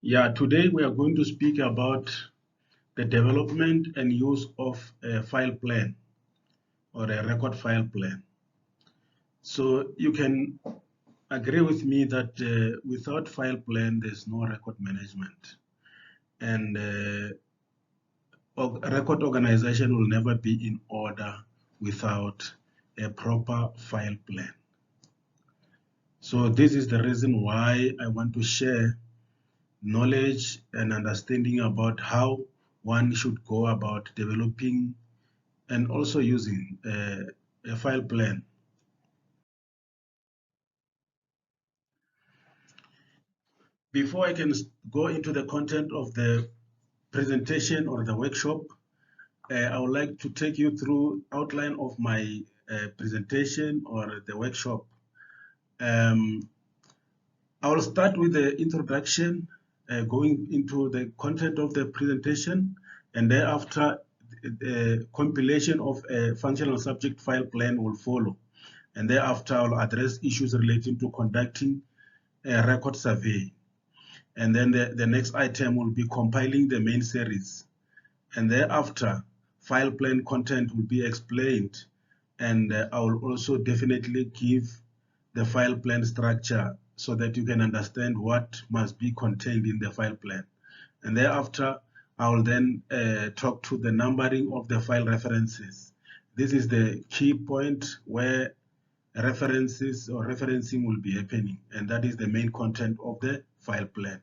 Yeah, today we are going to speak about the development and use of a file plan or a record file plan. So you can agree with me that without file plan, there's no record management. And record organization will never be in order without a proper file plan. So this is the reason why I want to share knowledge and understanding about how one should go about developing and also using a file plan. Before I can go into the content of the presentation or the workshop, I would like to take you through outline of my presentation or the workshop. I will start with the introduction, going into the content of the presentation, and thereafter the compilation of a functional subject file plan will follow. And thereafter I'll address issues relating to conducting a record survey. And then the next item will be compiling the main series. And thereafter, file plan content will be explained. And I will also definitely give the file plan structure so that you can understand what must be contained in the file plan. And thereafter, I will then talk to the numbering of the file references. This is the key point where references or referencing will be happening, and that is the main content of the file plan.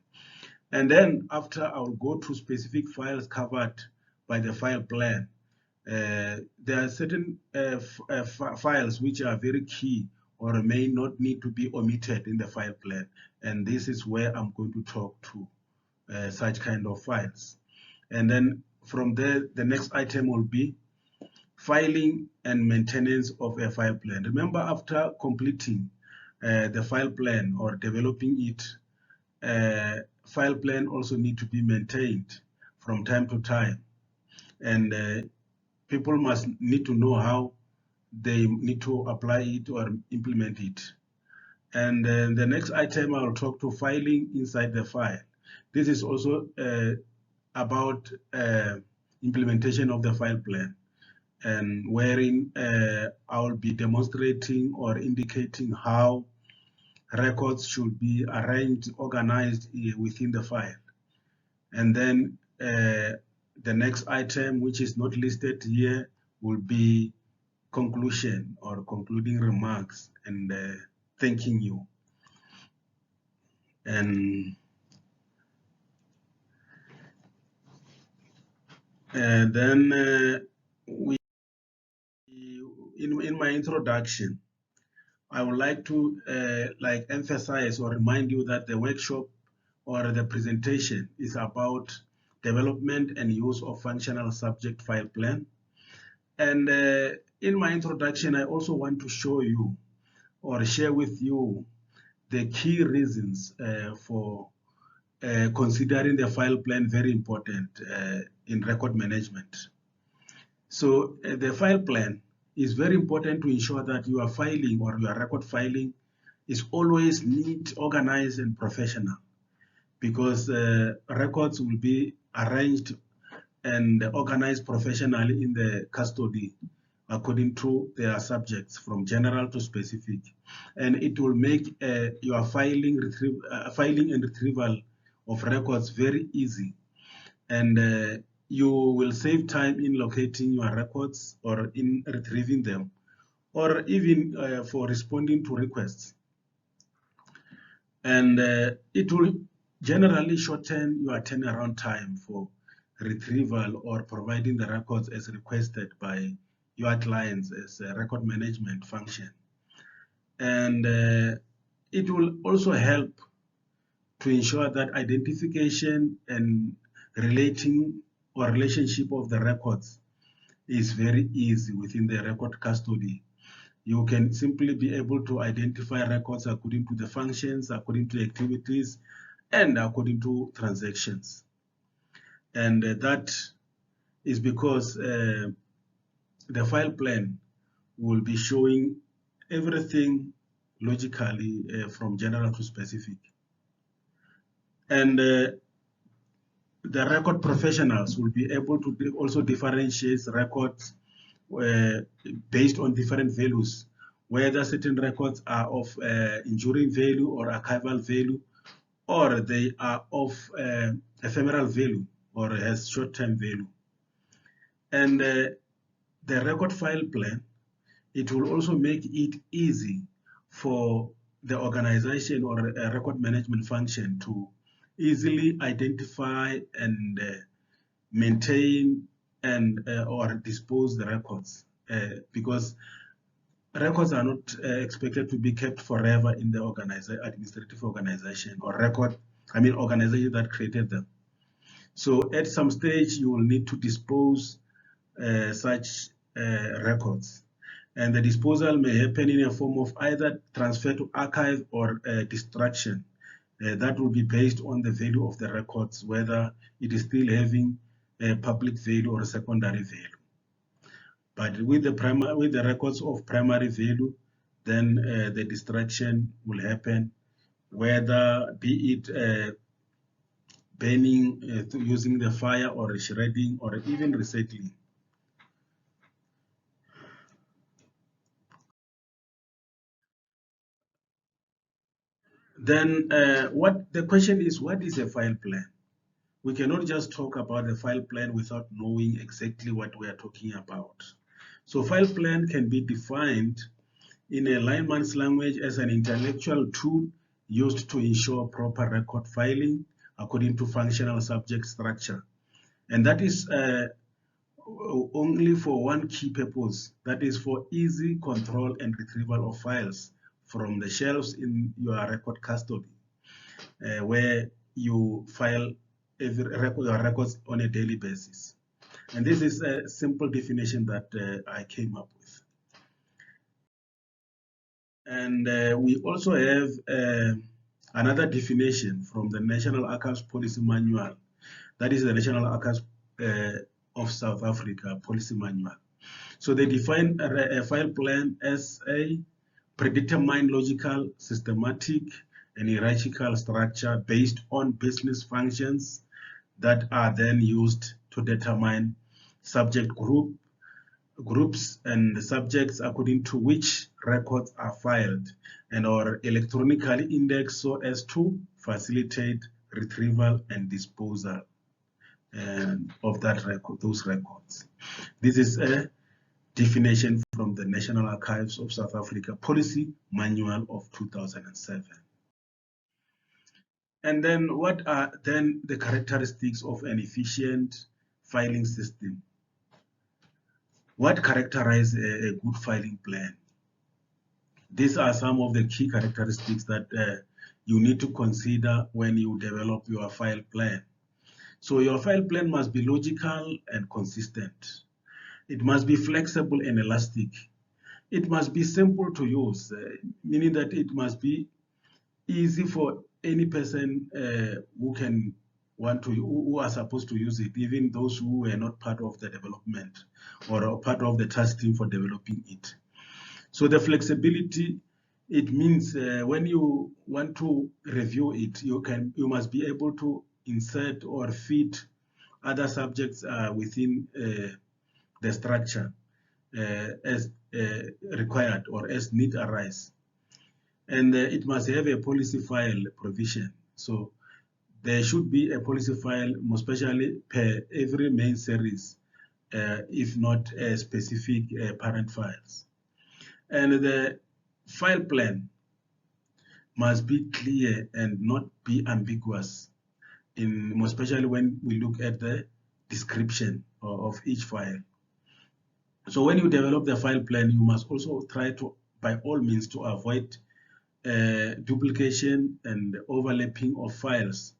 And then after, I will go to specific files covered by the file plan. There are certain files which are very key or may not need to be omitted in the file plan, and this is where I'm going to talk to such kind of files. And then from there, the next item will be filing and maintenance of a file plan. Remember, after completing the file plan or developing it, file plan also need to be maintained from time to time. And people must need to know how they need to apply it or implement it. And then the next item, I'll talk to filing inside the file. This is also about implementation of the file plan, and wherein I'll be demonstrating or indicating how records should be arranged, organized within the file. And then the next item, which is not listed here, will be conclusion or concluding remarks and thanking you. And then in my introduction, I would like to emphasize or remind you that the workshop or the presentation is about development and use of functional subject file plan. And in my introduction, I also want to show you or share with you the key reasons for considering the file plan very important in record management. So the file plan is very important to ensure that your filing or your record filing is always neat, organized, and professional, because records will be arranged and organized professionally in the custody according to their subjects from general to specific. And it will make your filing and retrieval of records very easy. And you will save time in locating your records or in retrieving them, or even for responding to requests. And it will generally shorten your turnaround time for retrieval or providing the records as requested by your clients as a record management function. And it will also help to ensure that identification and relating or relationship of the records is very easy within the record custody. You can simply be able to identify records according to the functions, according to activities, and according to transactions. And that is because the file plan will be showing everything logically from general to specific. And the record professionals will be able to also differentiate records based on different values, whether certain records are of enduring value or archival value, or they are of ephemeral value or has short-term value. And the record file plan, it will also make it easy for the organization or a record management function to easily identify and maintain and or dispose the records, because records are not expected to be kept forever in the administrative organization or organization that created them. So at some stage you will need to dispose such records, and the disposal may happen in a form of either transfer to archive or destruction. That will be based on the value of the records, whether it is still having a public value or a secondary value. But with the records of primary value, then the destruction will happen, whether be it burning using the fire or shredding or even recycling. Then what the question is, what is a file plan? We cannot just talk about the file plan without knowing exactly what we are talking about. So file plan can be defined in a layman's language as an intellectual tool used to ensure proper record filing according to functional subject structure. And that is only for one key purpose, that is for easy control and retrieval of files from the shelves in your record custody, where you file your records on a daily basis. And this is a simple definition that I came up with. And we also have another definition from the National Archives Policy Manual. That is the National Archives of South Africa Policy Manual. So they define a file plan as a predetermined logical, systematic, and hierarchical structure based on business functions that are then used to determine subject groups and subjects according to which records are filed and or electronically indexed so as to facilitate retrieval and disposal of those records. This is a definition from the National Archives of South Africa Policy Manual of 2007. And then what are then the characteristics of an efficient filing system? What characterizes a good filing plan? These are some of the key characteristics that you need to consider when you develop your file plan. So your file plan must be logical and consistent. It must be flexible and elastic. It must be simple to use, meaning that it must be easy for any person who are supposed to use it, even those who were not part of the development or part of the task team for developing it. So the flexibility, it means when you want to review it, you must be able to insert or fit other subjects within the structure as required or as need arise. And it must have a policy file provision. So there should be a policy file, most especially per every main series, if not specific parent files. And the file plan must be clear and not be ambiguous, most especially when we look at the description of each file. So when you develop the file plan, you must also try to, by all means, to avoid duplication and overlapping of files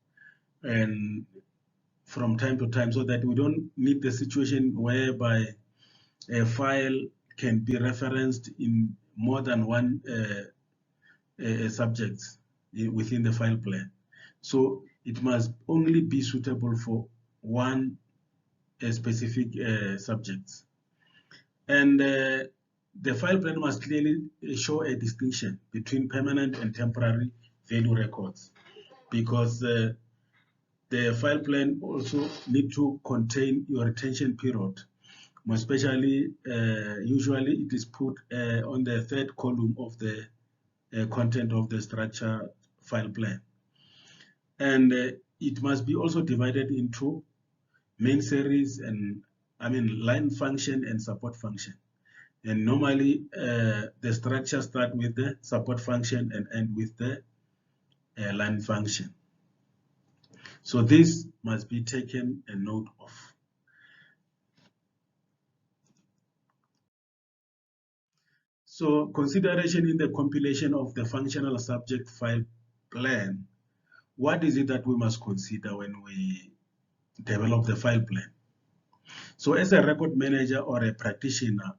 and from time to time, so that we don't need the situation whereby a file can be referenced in more than one subject within the file plan. So it must only be suitable for one specific subject. And the file plan must clearly show a distinction between permanent and temporary value records, because the the file plan also need to contain your retention period. More especially, usually it is put on the third column of the content of the structure file plan. And it must be also divided into main series and line function and support function. And normally the structure start with the support function and end with the line function. So this must be taken a note of. So consideration in the compilation of the functional subject file plan. What is it that we must consider when we develop the file plan? So as a record manager or a practitioner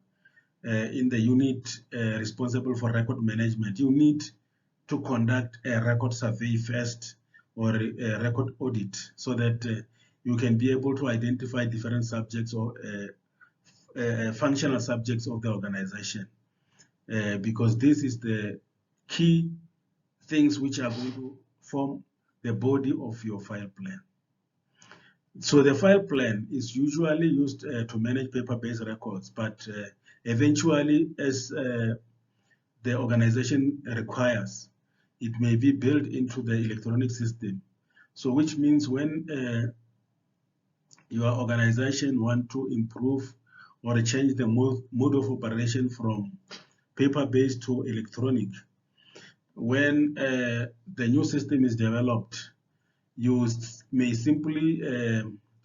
in the unit responsible for record management, you need to conduct a record survey first or a record audit so that you can be able to identify different subjects or functional subjects of the organization. Because this is the key things which are going to form the body of your file plan. So the file plan is usually used to manage paper-based records, but eventually as the organization requires, it may be built into the electronic system. So which means when your organization want to improve or change the mode of operation from paper-based to electronic, when the new system is developed, you may simply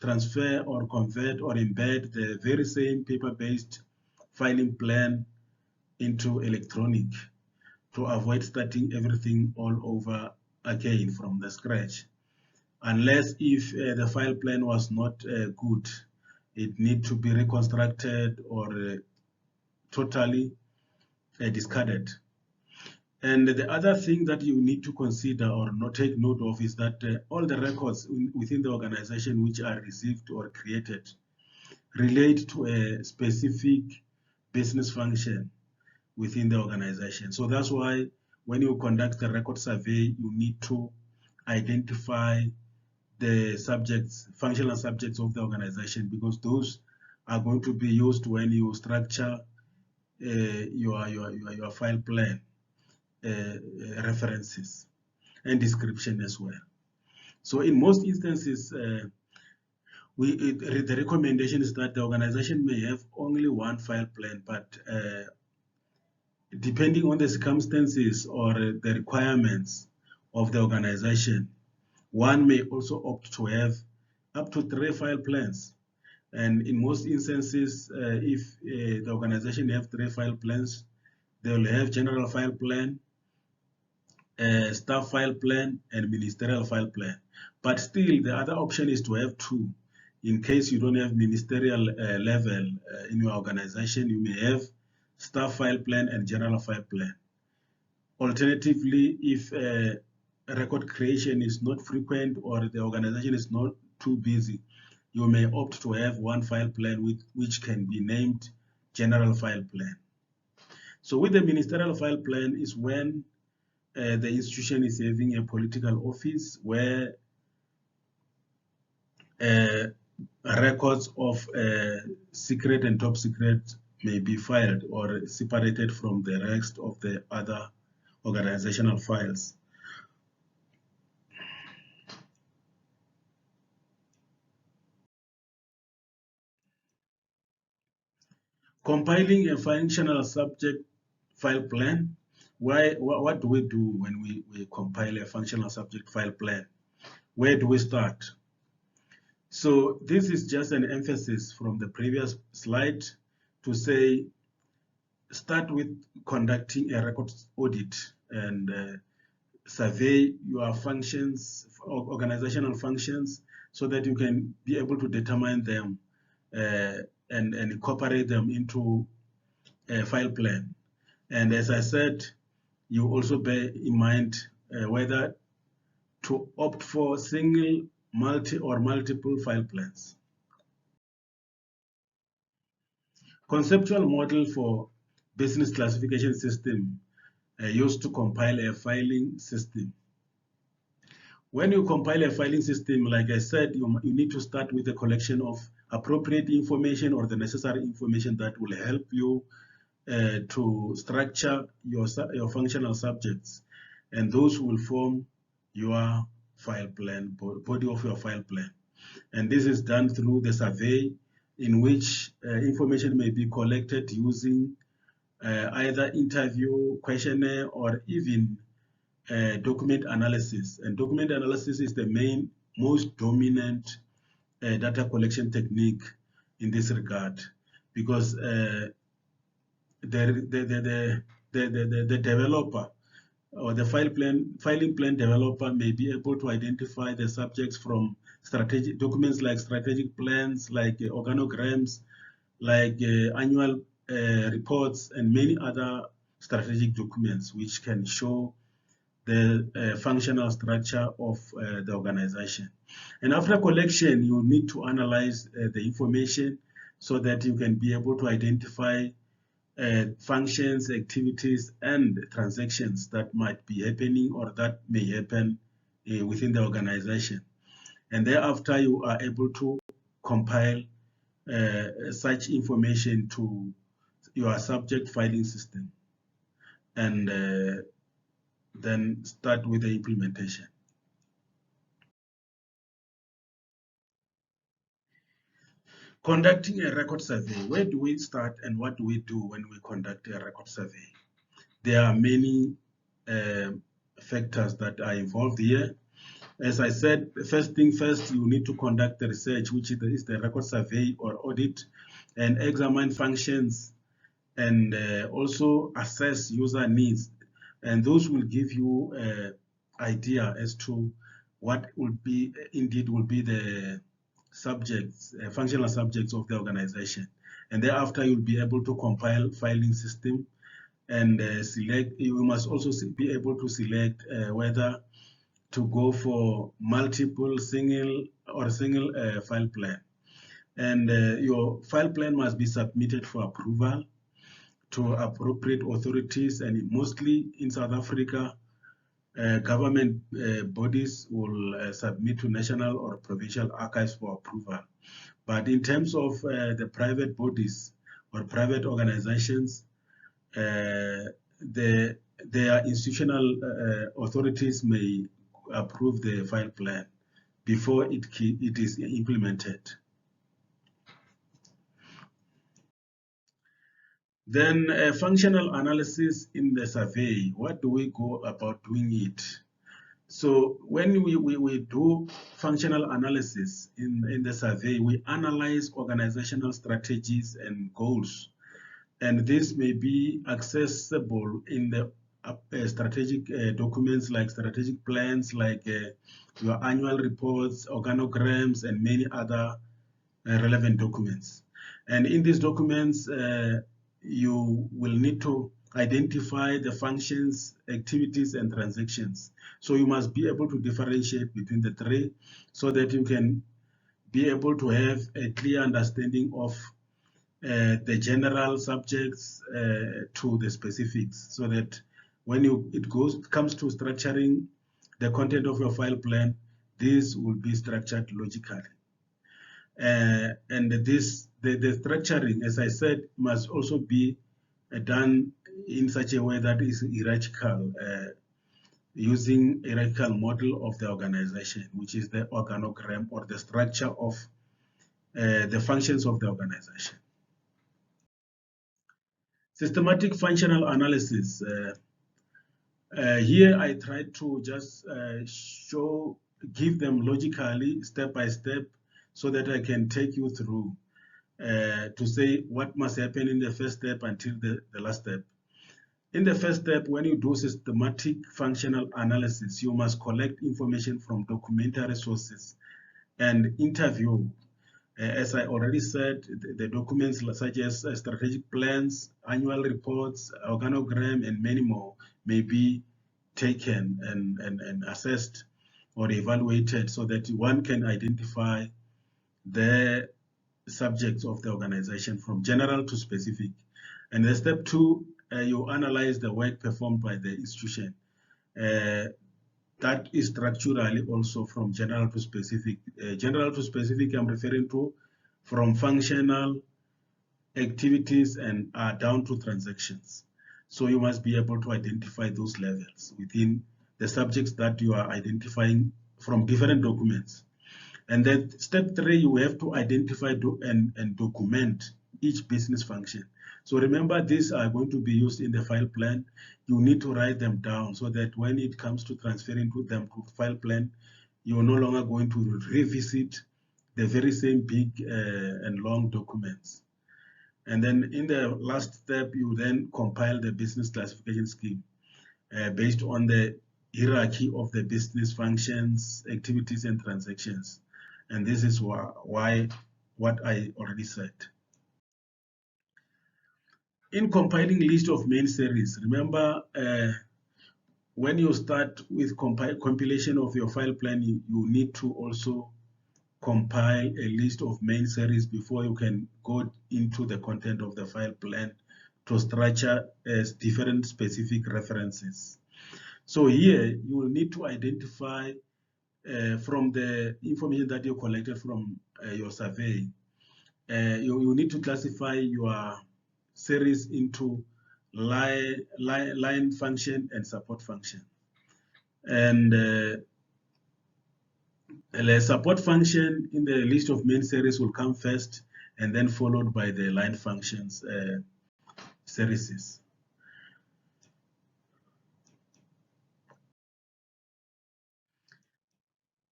transfer or convert or embed the very same paper-based filing plan into electronic to avoid starting everything all over again from the scratch. Unless if the file plan was not good, it need to be reconstructed or totally discarded. And the other thing that you need to consider or not take note of is that all the records within the organization which are received or created relate to a specific business function within the organization. So that's why when you conduct the record survey, you need to identify the subjects, functional subjects of the organization, because those are going to be used when you structure your file plan. References and description as well. So in most instances, the recommendation is that the organization may have only one file plan, but depending on the circumstances or the requirements of the organization, one may also opt to have up to 3 file plans. And in most instances, if the organization have 3 file plans, they will have general file plan, staff file plan, and ministerial file plan. But still, the other option is to have 2. In case you don't have ministerial level in your organization, you may have staff file plan and general file plan. Alternatively, if record creation is not frequent or the organization is not too busy, you may opt to have 1 file plan which can be named general file plan. So with the ministerial file plan is when the institution is having a political office where records of secret and top secret may be filed or separated from the rest of the other organizational files. Compiling a functional subject file plan. What do we do when we compile a functional subject file plan? Where do we start? So this is just an emphasis from the previous slide to say, start with conducting a record audit and survey your functions, organizational functions, so that you can be able to determine them and incorporate them into a file plan. And as I said, you also bear in mind whether to opt for single, multi, or multiple file plans. Conceptual model for business classification system used to compile a filing system. When you compile a filing system, like I said, you need to start with a collection of appropriate information or the necessary information that will help you to structure your functional subjects, and those will form your file plan, body of your file plan. And this is done through the survey, in which information may be collected using either interview, questionnaire, or even document analysis. And document analysis is the most dominant data collection technique in this regard, because the developer or the filing plan developer may be able to identify the subjects from strategic documents like strategic plans, like organograms, like annual reports, and many other strategic documents which can show the functional structure of the organization. And after collection, you need to analyze the information so that you can be able to identify functions, activities, and transactions that might be happening or that may happen within the organization. And thereafter, you are able to compile such information to your subject filing system, and then start with the implementation. Conducting a record survey. Where do we start and what do we do when we conduct a record survey? There are many factors that are involved here. As I said, first thing first, you need to conduct the research, which is the record survey or audit, and examine functions, and also assess user needs. And those will give you an idea as to what will be the subjects, functional subjects of the organization. And thereafter, you'll be able to compile filing system and select. You must also be able to select whether to go for multiple single file plan. And your file plan must be submitted for approval to appropriate authorities, and mostly in South Africa, government bodies will submit to national or provincial archives for approval. But in terms of the private bodies or private organizations, their institutional authorities may approve the file plan before it is implemented. Then functional analysis in the survey. What do we go about doing it? So when we do functional analysis in the survey, we analyze organizational strategies and goals. And this may be accessible in the strategic documents like strategic plans, like your annual reports, organograms, and many other relevant documents. And in these documents, you will need to identify the functions, activities, and transactions. So you must be able to differentiate between the three so that you can be able to have a clear understanding of the general subjects to the specifics, so that when it comes to structuring the content of your file plan, this will be structured logically. And the structuring, as I said, must also be done in such a way that is hierarchical, using a hierarchical model of the organization, which is the organogram or the structure of the functions of the organization. Systematic functional analysis. Here I try to just give them logically, step by step, so that I can take you through to say what must happen in the first step until the last step. In the first step, when you do systematic functional analysis, you must collect information from documentary sources and interview. As I already said, the documents such as strategic plans, annual reports, organogram, and many more may be taken and assessed or evaluated so that one can identify the subjects of the organization from general to specific. And the step two, you analyze the work performed by the institution. that is structurally also from general to specific. General to specific, I'm referring to from functional activities and down to transactions. So you must be able to identify those levels within the subjects that you are identifying from different documents. And then step 3, you have to identify and document each business function. So remember, these are going to be used in the file plan. You need to write them down so that when it comes to transferring them to file plan, you're no longer going to revisit the very same big and long documents. And then in the last step, you then compile the business classification scheme based on the hierarchy of the business functions, activities, and transactions. And this is why what I already said. In compiling list of main series, remember when you start with compilation of your file plan, you need to also compile a list of main series before you can go into the content of the file plan to structure as different specific references. So here you will need to identify from the information that you collected from your survey, you need to classify your series into line function and support function. And the support function in the list of main series will come first and then followed by the line functions series.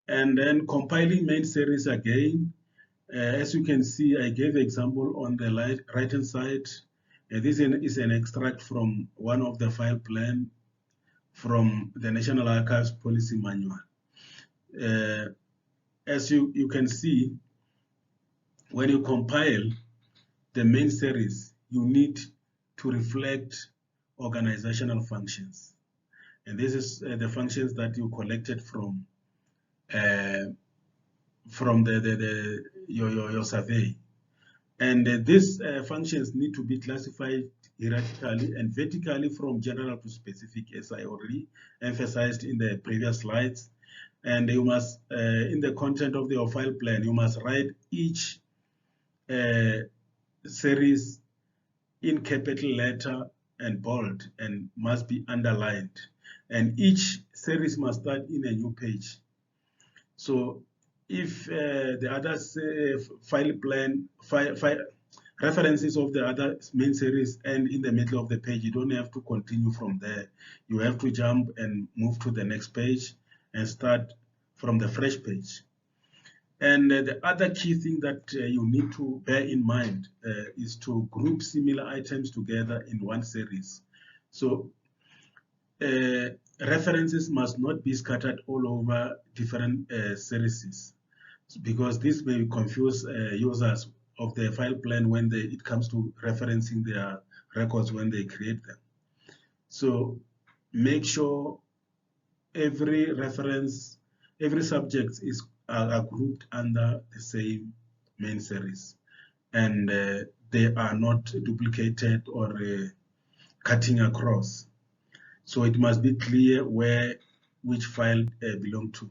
And then compiling main series again. As you can see, I gave example on the right-hand side. This is an extract from one of the file plan from the National Archives Policy Manual. As you can see, when you compile the main series, you need to reflect organizational functions. And this is the functions that you collected from your survey. And these functions need to be classified hierarchically and vertically from general to specific, as I already emphasized in the previous slides. And you must, in the content of your file plan, you must write each series in capital letter and bold and must be underlined. And each series must start in a new page. So if the other file plan, references of the other main series end in the middle of the page, you don't have to continue from there. You have to jump and move to the next page and start from the fresh page. And the other key thing that you need to bear in mind is to group similar items together in one series. So references must not be scattered all over different series, because this may confuse users of the file plan when it comes to referencing their records when they create them. So make sure every reference, every subject are grouped under the same main series, and they are not duplicated or cutting across. So it must be clear which file belong to.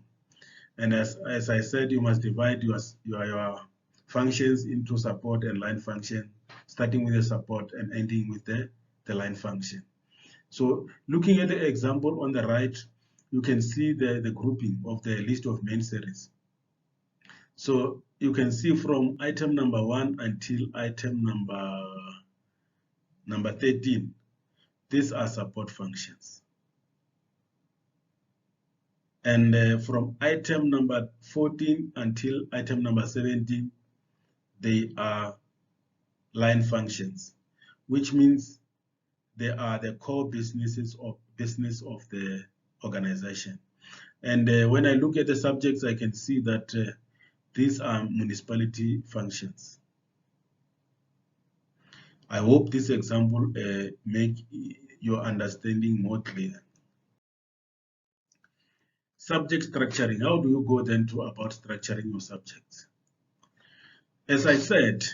And as I said, you must divide your functions into support and line function, starting with the support and ending with the line function. So looking at the example on the right, you can see the grouping of the list of main series. So you can see from item number 1 until item number 13, these are support functions. And from item number 14 until item number 17, they are line functions, which means they are the core business of the organization. And when I look at the subjects, I can see that these are municipality functions. I hope this example make your understanding more clear. Subject structuring. How do you go then about structuring your subjects? As I said,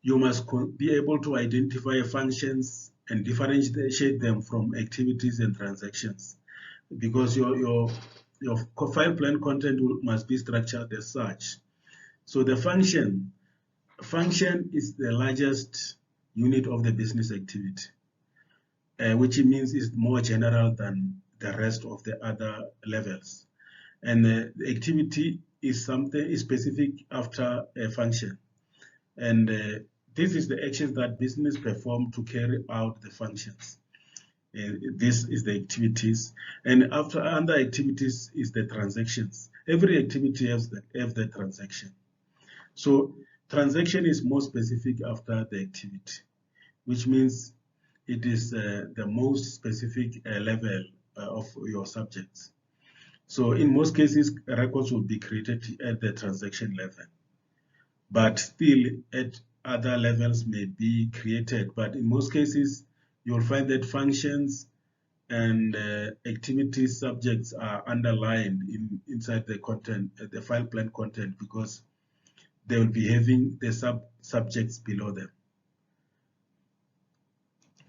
you must be able to identify functions and differentiate them from activities and transactions. because your file plan content must be structured as such. So the function is the largest unit of the business activity, which means is more general than the rest of the other levels. And the activity is something specific after a function. And this is the actions that business perform to carry out the functions. This is the activities, and after under activities is the transactions. Every activity has the transaction. So transaction is more specific after the activity, which means it is the most specific level of your subjects. So in most cases, records will be created at the transaction level, but still at other levels may be created. But in most cases, you'll find that functions and activity subjects are underlined inside the content, the file plan content, because they will be having the subjects below them.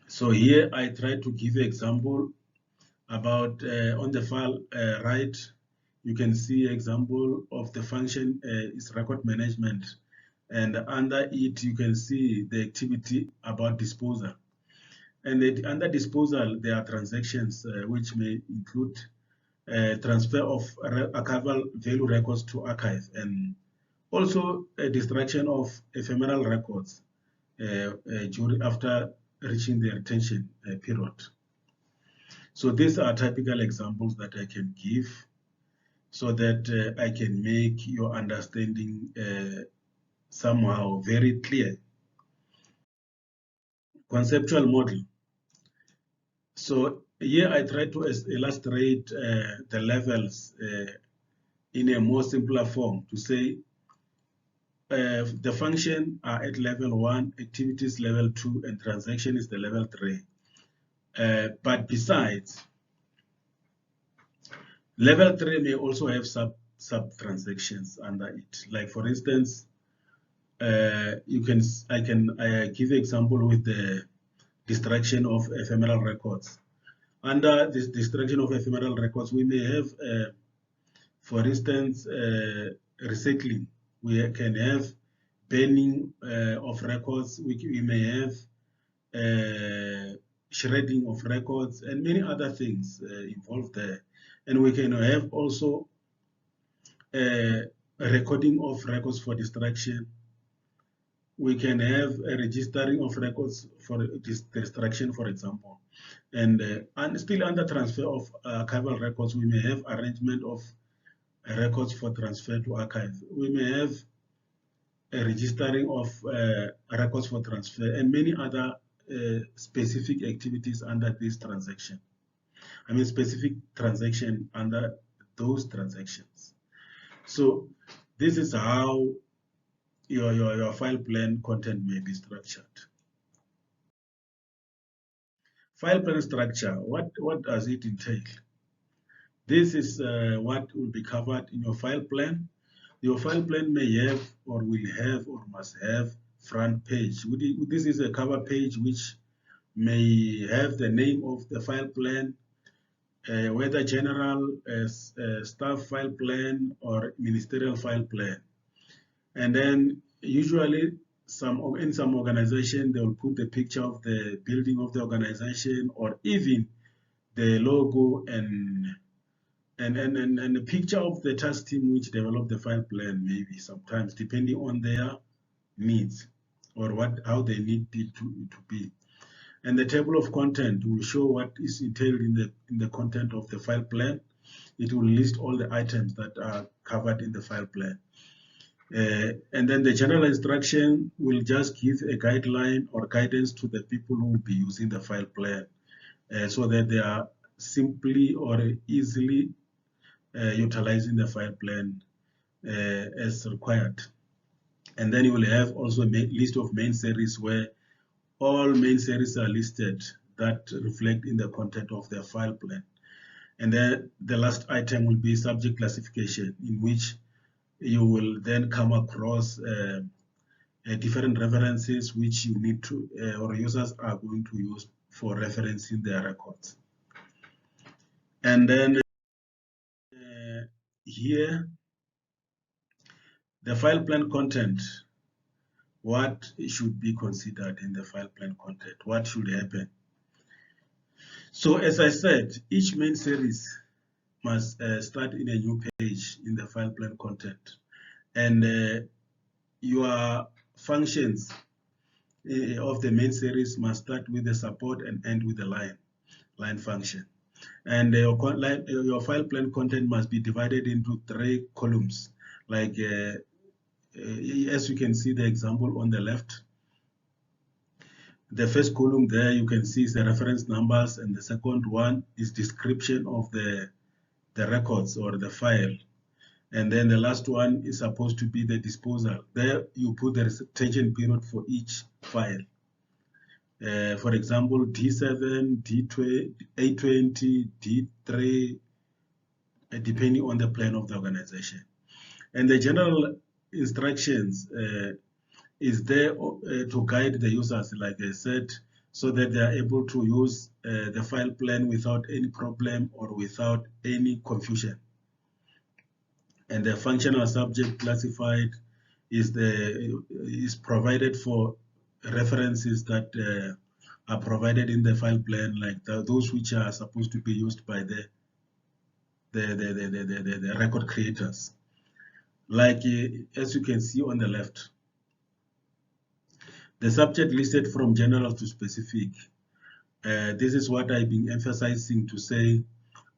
So here I try to give an example about on the file right. You can see example of the function is record management, and under it you can see the activity about disposal. And under disposal, there are transactions which may include transfer of archival value records to archive, and also a destruction of ephemeral records after reaching the retention period. So these are typical examples that I can give so that I can make your understanding somehow very clear. Conceptual model. So here I try to illustrate the levels in a more simpler form to say the function are at level 1, activities level 2, and transaction is the level 3. But besides, level 3 may also have sub transactions under it. Like for instance, I can give an example with the destruction of ephemeral records. Under this destruction of ephemeral records, we may have, for instance, recycling. We can have burning of records. We may have shredding of records and many other things involved there. And we can have also recording of records for destruction. We can have a registering of records for destruction, for example. And still under transfer of archival records, we may have arrangement of records for transfer to archive. We may have a registering of records for transfer and many other specific activities under this transaction. I mean specific transaction under those transactions. So this is how your file plan content may be structured. File plan structure, what does it entail? This is what will be covered in your file plan. Your file plan may have or will have or must have front page. This is a cover page which may have the name of the file plan, whether general staff file plan or ministerial file plan. And then usually in some organization, they will put the picture of the building of the organization or even the logo and the picture of the task team which developed the file plan, maybe sometimes depending on their needs or how they need it to be. And the table of content will show what is entailed in the content of the file plan. It will list all the items that are covered in the file plan. And then the general instruction will just give a guideline or guidance to the people who will be using the file plan so that they are simply or easily utilizing the file plan as required. And then you will have also a list of main series where all main series are listed that reflect in the content of the file plan. And then the last item will be subject classification, in which you will then come across different references which you need to or users are going to use for referencing their records. And then here, the file plan content. What should be considered in the file plan content? What should happen? So as I said, each main series must start in a new page in the file plan content. And your functions of the main series must start with the support and end with the line function. And your file plan content must be divided into 3 columns, like as you can see the example on the left. The first column there you can see is the reference numbers, and the second one is description of the records or the file. And then the last one is supposed to be the disposal. There you put the retention period for each file. For example, D7, D20, A20, D3, depending on the plan of the organization. And the general instructions is there to guide the users, like I said, so that they are able to use the file plan without any problem or without any confusion. And the functional subject classified is provided for references that are provided in the file plan, like those which are supposed to be used by the record creators. Like as you can see on the left, the subject listed from general to specific. This is what I've been emphasizing to say,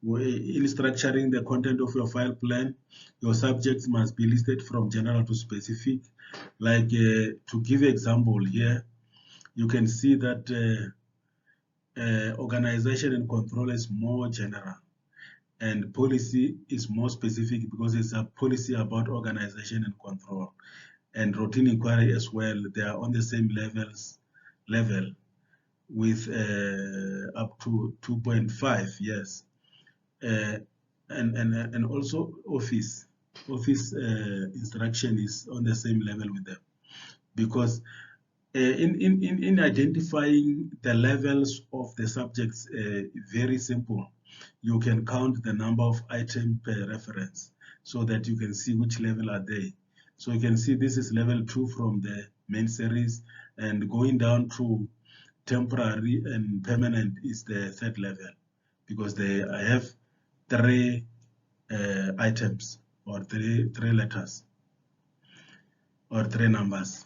in structuring the content of your file plan, your subjects must be listed from general to specific. Like to give an example here, you can see that organization and control is more general, and policy is more specific because it's a policy about organization and control. And routine inquiry as well, they are on the same level with up to 2.5, yes. And also office instruction is on the same level with them, because in identifying the levels of the subjects, very simple. You can count the number of items per reference so that you can see which level are they. So you can see this is level 2 from the main series, and going down to temporary and permanent is the 3rd level, because they have 3 items or three letters or 3 numbers.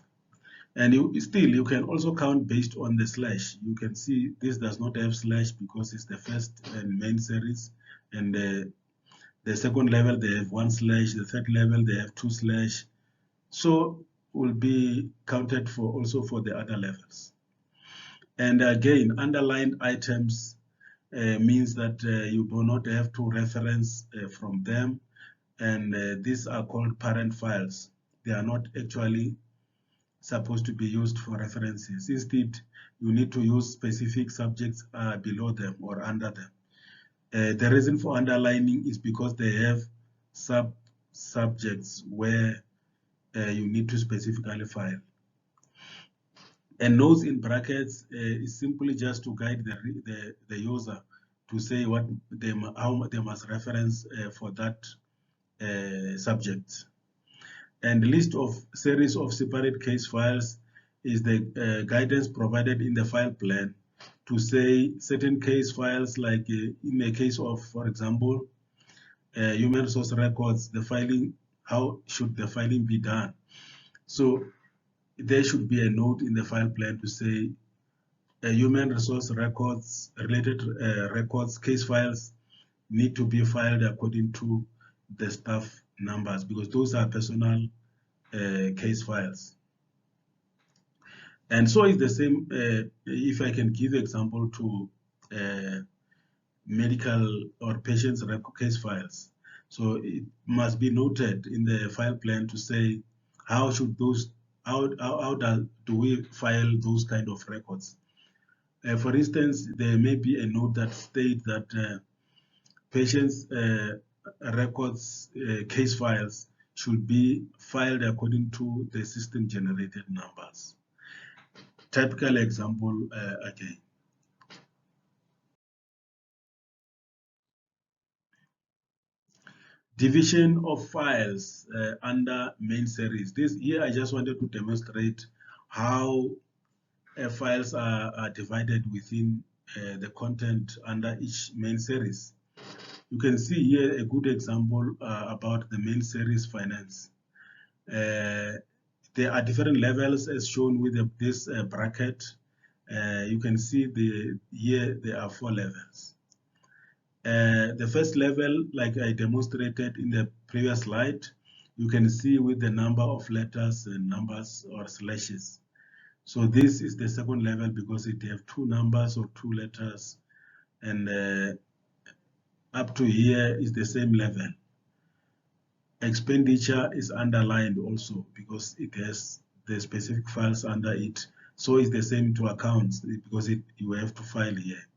And you can also count based on the slash. You can see this does not have slash because it's the first and main series, and the second level they have 1 slash, the 3rd level they have 2 slash. So will be counted for also for the other levels. And again, underlined items means that you do not have to reference from them, and these are called parent files. They are not actually supposed to be used for references. Instead, you need to use specific subjects below them or under them. The reason for underlining is because they have subjects where you need to specifically file. And notes in brackets is simply just to guide the user to say how they must reference for that subject. And list of series of separate case files is the guidance provided in the file plan to say certain case files, like in the case of, for example, human resource records, the filing, how should the filing be done? So there should be a note in the file plan to say human resource records, related records, case files need to be filed according to the staff numbers, because those are personal case files. And so it's the same, if I can give example to medical or patients case files. So it must be noted in the file plan to say how should those, do we file those kind of records? For instance, there may be a note that states that patients' records, case files should be filed according to the system generated numbers. Typical example again. Division of files under main series. This here I just wanted to demonstrate how files are divided within the content under each main series. You can see here a good example about the main series finance. There are different levels as shown with this bracket. You can see here there are 4 levels. The first level, like I demonstrated in the previous slide, you can see with the number of letters and numbers or slashes. So this is the second level because it have 2 numbers or 2 letters, and up to here is the same level. Expenditure is underlined also because it has the specific files under it. So it's the same to accounts because you have to file here.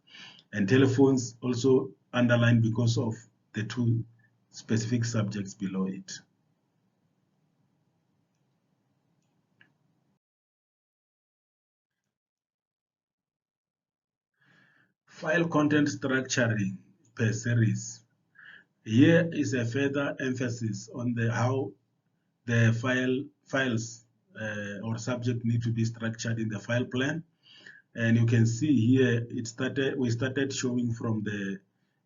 And telephones also underlined because of the 2 specific subjects below it. File content structuring per series. Here is a further emphasis on how the files or subject need to be structured in the file plan. And you can see here we started showing from the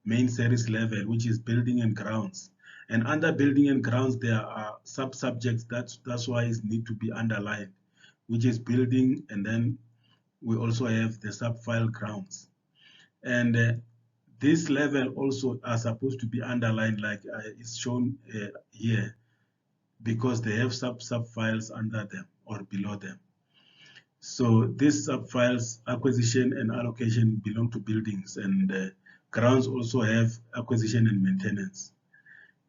main series level, which is building and grounds. And under building and grounds, there are sub-subjects that's why it need to be underlined, which is building, and then we also have the sub-file grounds. And this level also are supposed to be underlined like it's shown here, because they have sub-files under them or below them. So these sub-files, acquisition and allocation, belong to buildings, and grounds also have acquisition and maintenance.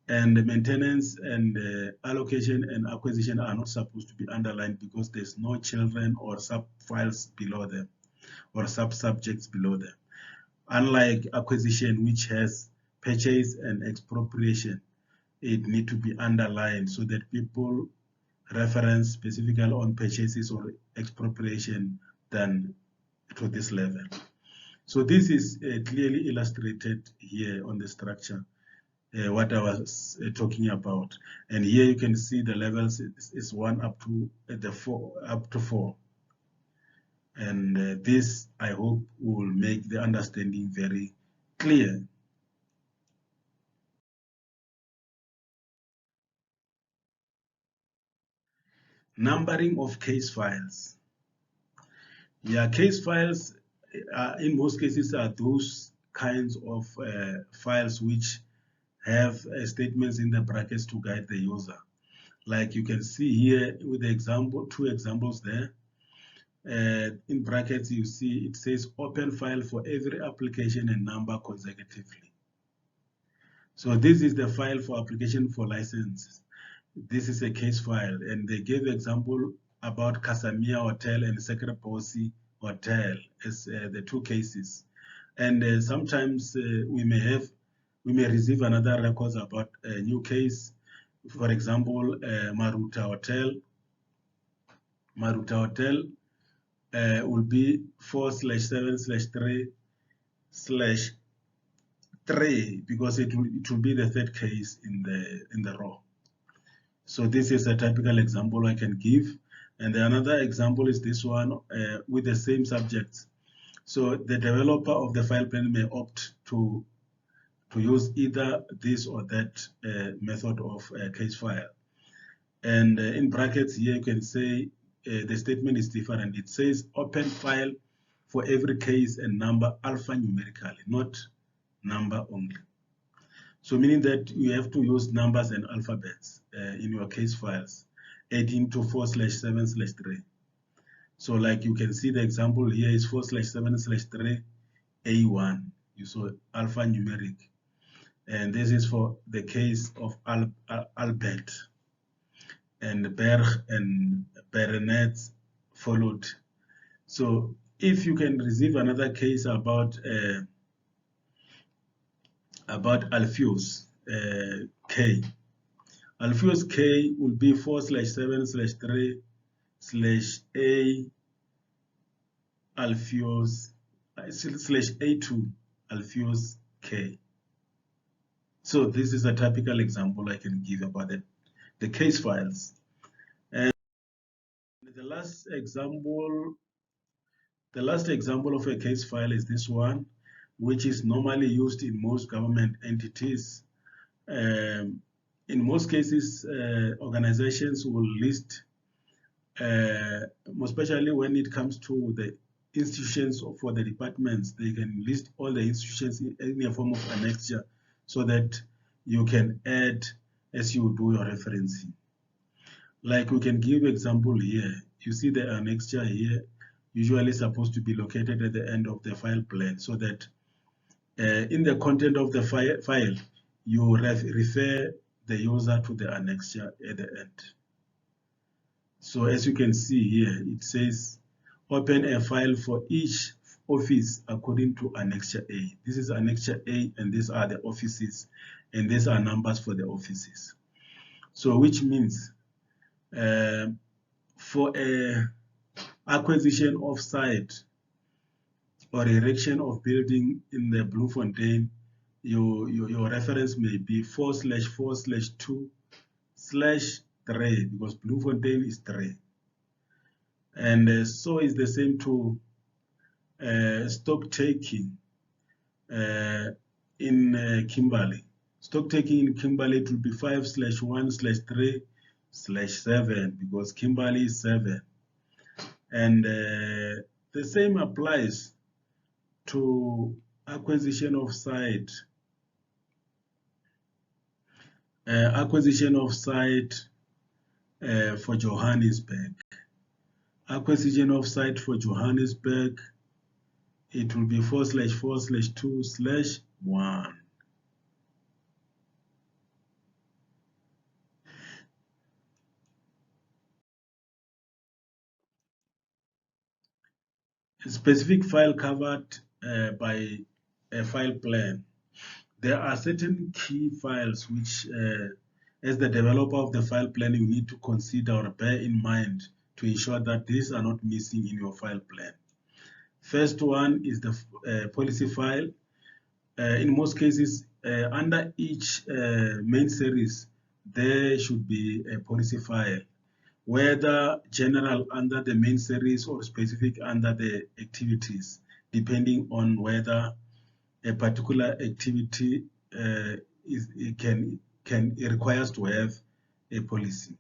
And the maintenance and allocation and acquisition are not supposed to be underlined because there's no children or sub-files below them or sub-subjects below them. Unlike acquisition, which has purchase and expropriation, it need to be underlined so that people reference specifically on purchases or expropriation than to this level. So this is clearly illustrated here on the structure, what I was talking about. And here you can see the levels is 1 up to 4. And this, I hope, will make the understanding very clear. Numbering of case files. Yeah, case files in most cases are those kinds of files which have statements in the brackets to guide the user. Like you can see here with the example, 2 examples there. In brackets, you see it says open file for every application and number consecutively. So this is the file for application for license. This is a case file, and they gave example about Casamia Hotel and Secreposi Hotel as the 2 cases. And sometimes we may receive another records about a new case. For example, Maruta Hotel. Maruta Hotel will be 4/7/3/3 because it will be the 3rd case in the row. So this is a typical example I can give. And another example is this one with the same subjects. So the developer of the file plan may opt to use either this or that method of case file. And in brackets here, you can say the statement is different. It says open file for every case and number alphanumerically, not number only. So meaning that you have to use numbers and alphabets in your case files, adding to 4/7/3. So like you can see the example here is 4/7/3 A1. You saw alphanumeric. And this is for the case of Albert. And Berg and Baronet followed. So if you can receive another case about Alpheus K. Alpheus K will be 4/7/3/A Alpheus /A2 Alpheus K. So this is a typical example I can give about the case files. And the last example of a case file is this one, which is normally used in most government entities. In most cases, organizations will list, especially when it comes to the institutions for the departments, they can list all the institutions in a form of annexure so that you can add as you do your referencing. Like we can give example here. You see the annexure here, usually supposed to be located at the end of the file plan so that in the content of the file, you refer the user to the annexure at the end. So as you can see here, it says open a file for each office according to annexure A. This is annexure A, and these are the offices, and these are numbers for the offices. So which means for a acquisition of site or erection of building in the Bloemfontein, your reference may be 4/4/2/3 because Bloemfontein is 3. And so is the same to stock taking in Kimberley. Stock taking in Kimberley it will be 5/1/3/7 because Kimberley is 7. And the same applies to acquisition of site. For Johannesburg. Acquisition of site for Johannesburg, it will be 4/4/2/1. A specific file covered by a file plan. There are certain key files which, as the developer of the file plan, you need to consider or bear in mind to ensure that these are not missing in your file plan. First one is the policy file. In most cases, under each main series, there should be a policy file, whether general under the main series or specific under the activities, depending on whether a particular activity it requires to have a policy.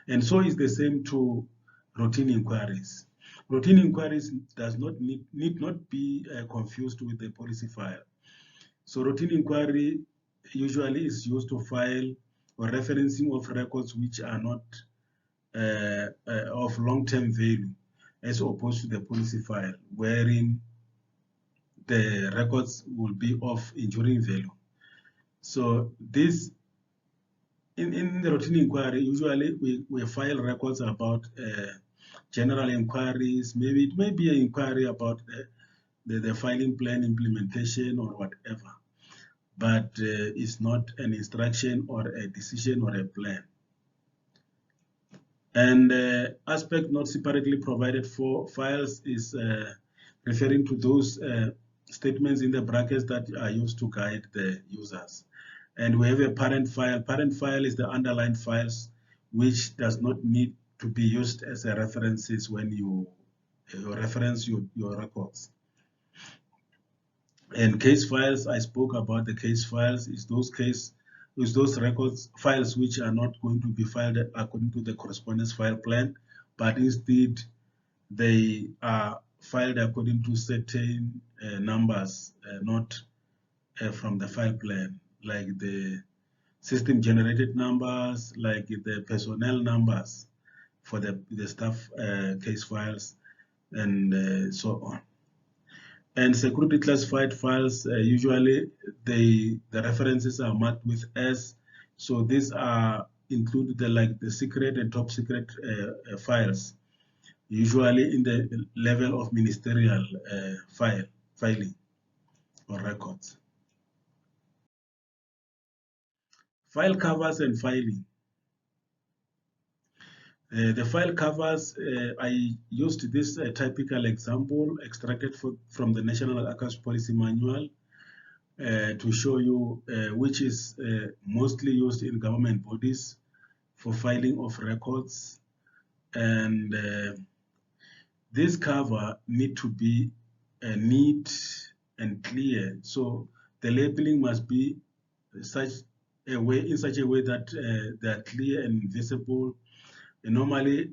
And so is the same to routine inquiries. Routine inquiries need not be confused with the policy file. So routine inquiry usually is used to file or referencing of records which are not of long-term value, as opposed to the policy file, wherein the records will be of enduring value. So this, in the routine inquiry, usually we file records about general inquiries. Maybe it may be an inquiry about the filing plan implementation or whatever, but it's not an instruction or a decision or a plan. And aspect not separately provided for files is referring to those statements in the brackets that are used to guide the users. And we have a parent file. Parent file is the underlined files which does not need to be used as a references when you reference your records. And case files, I spoke about the case files, is those records files which are not going to be filed according to the correspondence file plan, but instead they are filed according to certain numbers, not from the file plan, like the system generated numbers, like the personnel numbers for the staff case files, and so on. And security classified files, usually the references are marked with S. So these are included like the secret and top secret files, usually in the level of ministerial filing or records. File covers and filing. The file covers, I used this typical example extracted from the National Archives Policy Manual. to show you which is mostly used in government bodies for filing of records. And this cover need to be neat and clear. So the labeling must be in such a way that they are clear and visible. And normally,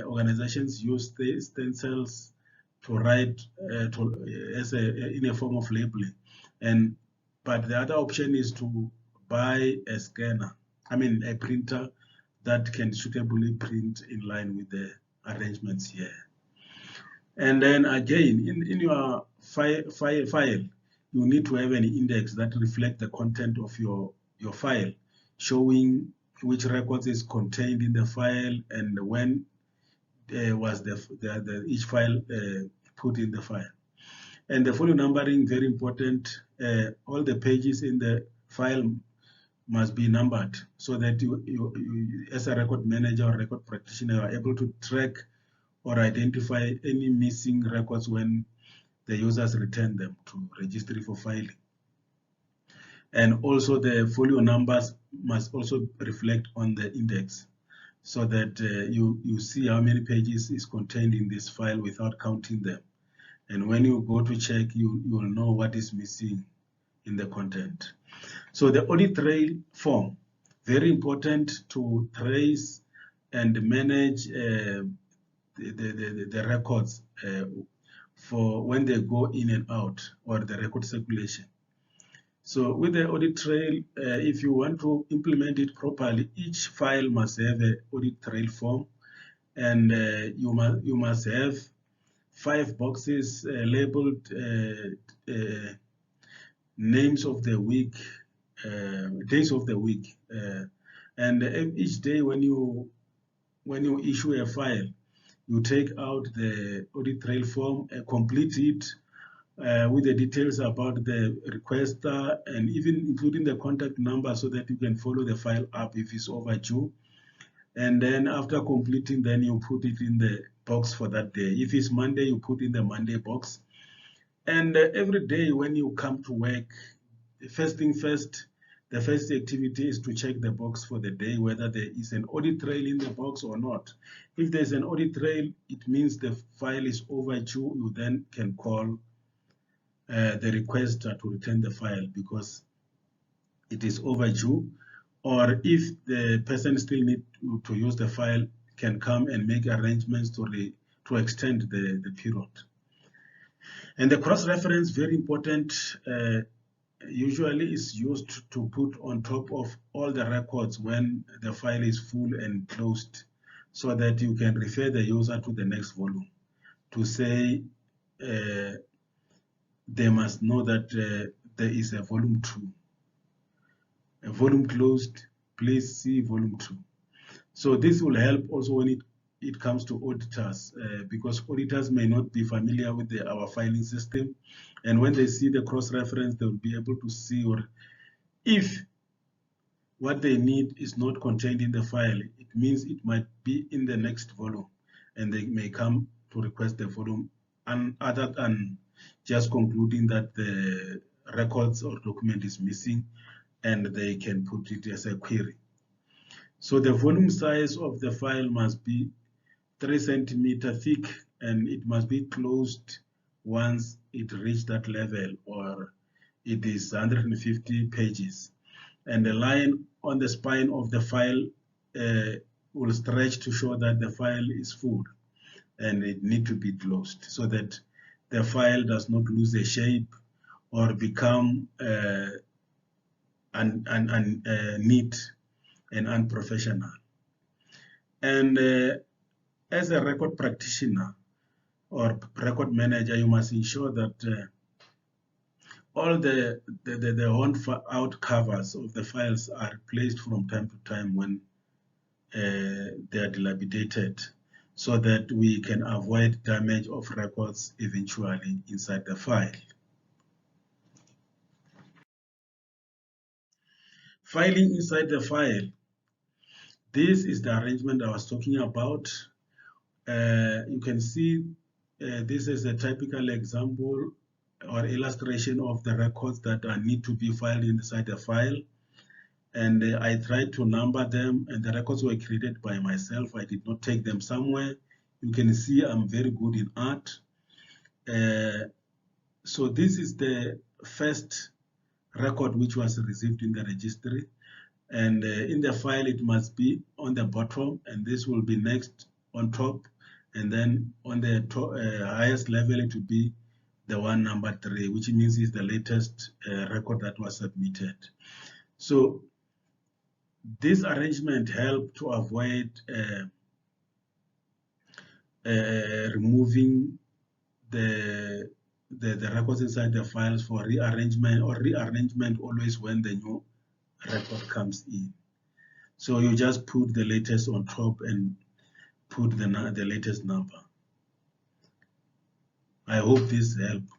organizations use the stencils to write in a form of labeling, but the other option is to buy a scanner. I mean, a printer that can suitably print in line with the arrangements here. And then again, in your file, you need to have an index that reflects the content of your file, showing which records is contained in the file and when was each file put in the file. And the folio numbering, very important. All the pages in the file must be numbered so that you as a record manager or record practitioner, are able to track or identify any missing records when the users return them to registry for filing. And also the folio numbers must also reflect on the index so that you see how many pages is contained in this file without counting them. And when you go to check, you will know what is missing in the content. So the audit trail form, very important to trace and manage the records for when they go in and out, or the record circulation. So with the audit trail, if you want to implement it properly, each file must have an audit trail form, and you must have 5 boxes labeled names of the week, days of the week, and each day when you issue a file, you take out the audit trail form, complete it with the details about the requester, and even including the contact number so that you can follow the file up if it's overdue. And then after completing, then you put it in the box for that day. If it's Monday, you put in the Monday box. And every day when you come to work, first thing first, the first activity is to check the box for the day, whether there is an audit trail in the box or not. If there's an audit trail, it means the file is overdue. You then can call the requester to return the file because it is overdue. Or if the person still needs to use the file, can come and make arrangements to extend the period. And the cross-reference, very important, usually is used to put on top of all the records when the file is full and closed, so that you can refer the user to the next volume to say they must know that there is a volume 2. A volume closed, please see volume 2. So this will help also when it comes to auditors, because auditors may not be familiar with our filing system, and when they see the cross-reference, they will be able to see, or if what they need is not contained in the file, it means it might be in the next volume, and they may come to request the volume, and other than just concluding that the records or document is missing, and they can put it as a query. So the volume size of the file must be 3 centimeters thick, and it must be closed once it reaches that level, or it is 150 pages. And the line on the spine of the file will stretch to show that the file is full, and it needs to be closed so that the file does not lose a shape or become neat and unprofessional. And as a record practitioner or record manager, you must ensure that all the worn-out covers of the files are replaced from time to time when they are dilapidated, so that we can avoid damage of records eventually inside the file. Filing inside the file. This is the arrangement I was talking about. You can see this is a typical example or illustration of the records that need to be filed inside the file. And I tried to number them, and the records were created by myself. I did not take them somewhere. You can see I'm very good in art. So this is the first record which was received in the registry. And in the file, it must be on the bottom, and this will be next on top. And then on the highest level, it will be the one number 3, which means is the latest record that was submitted. So this arrangement helped to avoid removing the records inside the files for rearrangement always when the new record comes in. So you just put the latest on top and put the latest number. I hope this helps.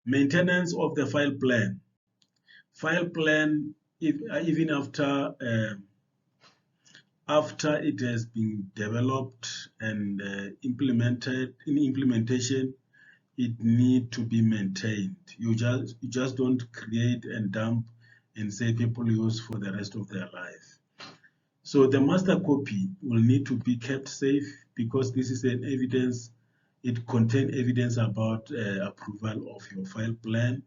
Maintenance of the file plan. File plan, even after it has been developed and implemented, in implementation, it need to be maintained. You just don't create and dump and say people use for the rest of their life. So the master copy will need to be kept safe because this is an evidence. It contains evidence about approval of your file plan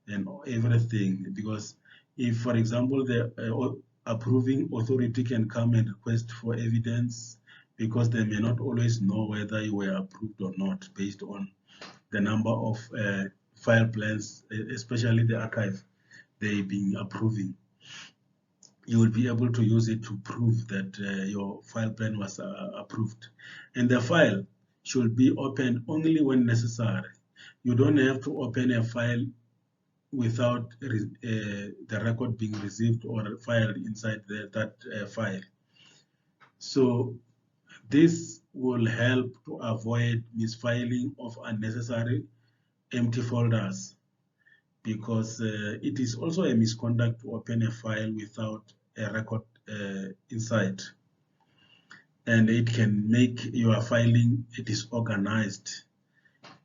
and everything. Because if, for example, the approving authority can come and request for evidence because they may not always know whether you were approved or not based on the number of file plans, especially the archive they've been approving. You will be able to use it to prove that your file plan was approved. And the file should be opened only when necessary. You don't have to open a file without the record being received or filed inside that file. So this will help to avoid misfiling of unnecessary empty folders, because it is also a misconduct to open a file without a record inside, and it can make your filing disorganized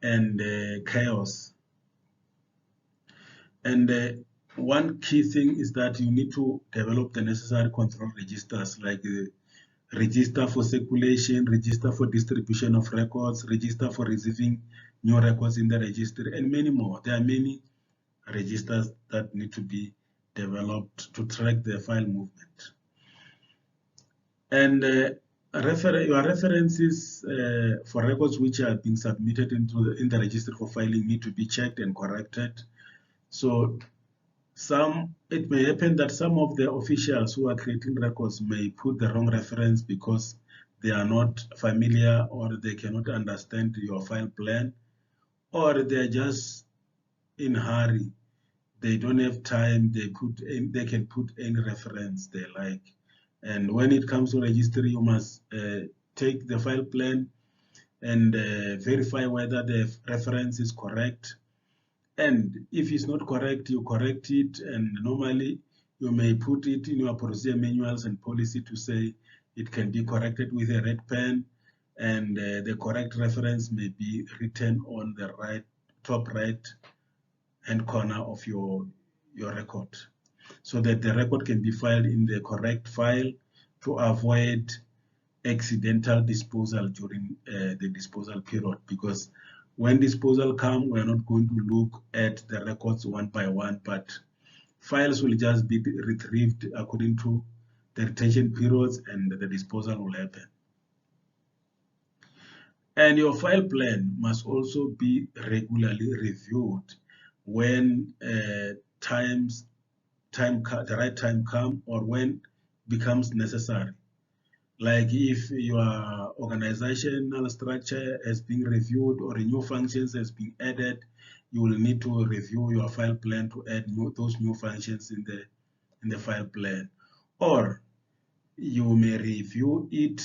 and chaos. And one key thing is that you need to develop the necessary control registers, like register for circulation, register for distribution of records, register for receiving new records in the registry, and many more. There are many registers that need to be developed to track the file movement. And your references for records which are being submitted in the registry for filing need to be checked and corrected. So it may happen that some of the officials who are creating records may put the wrong reference because they are not familiar or they cannot understand your file plan, or they're just in a hurry. They don't have time. They can put any reference they like. And when it comes to registry, you must take the file plan and verify whether the reference is correct. And if it's not correct, you correct it. And normally, you may put it in your procedure manuals and policy to say it can be corrected with a red pen, and the correct reference may be written on the top right hand corner of your record, so that the record can be filed in the correct file to avoid accidental disposal during the disposal period. Because when disposal comes, we're not going to look at the records one by one, but files will just be retrieved according to the retention periods, and the disposal will happen. And your file plan must also be regularly reviewed when the right time comes, or when becomes necessary. Like if your organizational structure has been reviewed or new functions has been added, you will need to review your file plan to add those new functions in the file plan. Or you may review it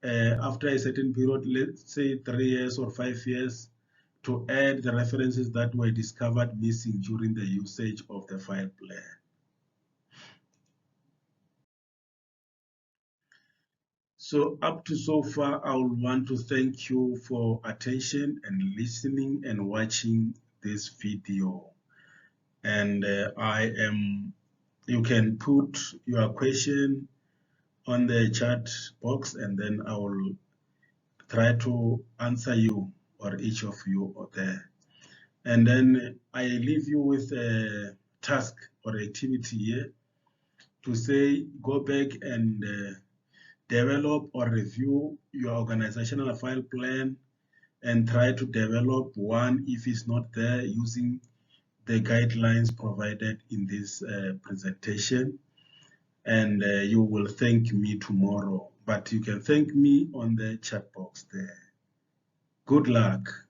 after a certain period, let's say 3 years or 5 years, to add the references that were discovered missing during the usage of the file plan. So up to so far, I would want to thank you for attention and listening and watching this video. And you can put your question on the chat box, and then I will try to answer you or each of you there. And then I leave you with a task or activity here to say, go back and develop or review your organizational file plan and try to develop one if it's not there using the guidelines provided in this presentation. And you will thank me tomorrow, but you can thank me on the chat box there. Good luck.